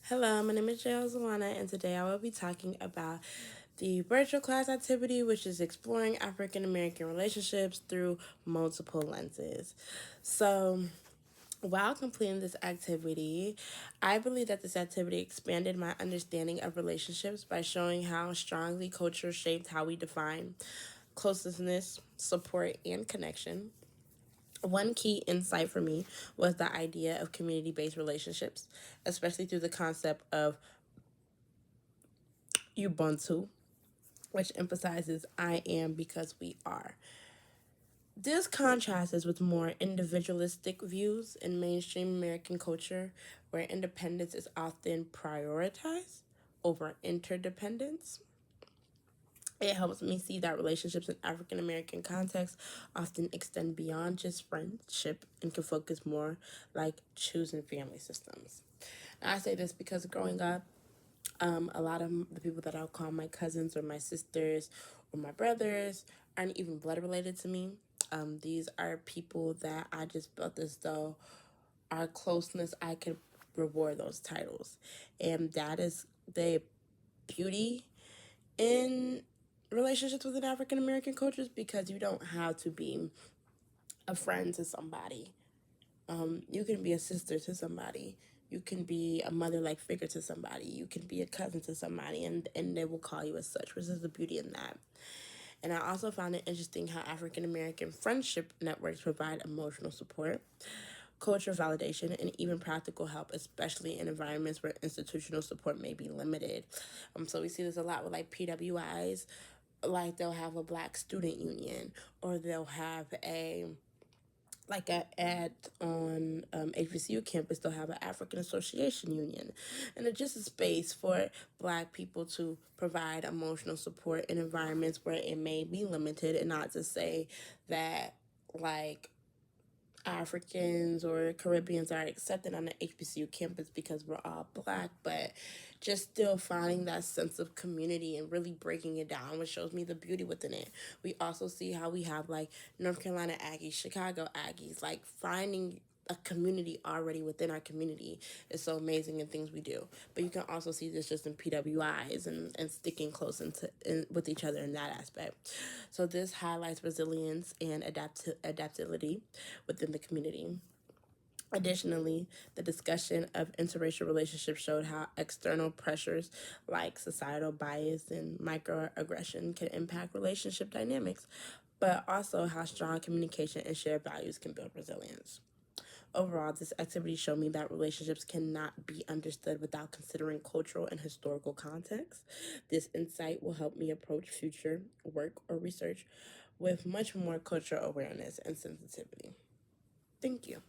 Hello, my name is Jael Zawana, and today I will be talking about the virtual class activity, which is exploring African American relationships through multiple lenses. So, while completing this activity, I believe that this activity expanded my understanding of relationships by showing how strongly culture shaped how we define closeness, support, and connection. One key insight for me was the idea of community based relationships, especially through the concept of Ubuntu, which emphasizes I am because we are. This contrasts with more individualistic views in mainstream American culture, where independence is often prioritized over interdependence. It helps me see that relationships in African American contexts often extend beyond just friendship and can focus more like choosing family systems. And I say this because growing up, a lot of the people that I'll call my cousins or my sisters or my brothers aren't even blood related to me. These are people that I just felt as though our closeness, I could reward those titles. And that is the beauty in relationships within African American cultures, because you don't have to be a friend to somebody. You can be a sister to somebody. You can be a mother-like figure to somebody. You can be a cousin to somebody, and they will call you as such, which is the beauty in that. And I also found it interesting how African American friendship networks provide emotional support, cultural validation, and even practical help, especially in environments where institutional support may be limited. So we see this a lot with like PWIs, like they'll have a Black student union, or they'll have a like at on HBCU campus, they'll have an African Association Union, and it's just a space for Black people to provide emotional support in environments where it may be limited, and not to say that like Africans or Caribbeans are accepted on the HBCU campus because we're all Black, but just still finding that sense of community and really breaking it down, which shows me the beauty within it. We also see how we have like North Carolina Aggies, Chicago Aggies, like finding a community already within our community is so amazing in things we do. But you can also see this just in PWIs and sticking close with each other in that aspect. So this highlights resilience and adaptability within the community. Additionally, the discussion of interracial relationships showed how external pressures like societal bias and microaggression can impact relationship dynamics, but also how strong communication and shared values can build resilience. Overall, this activity showed me that relationships cannot be understood without considering cultural and historical context. This insight will help me approach future work or research with much more cultural awareness and sensitivity. Thank you.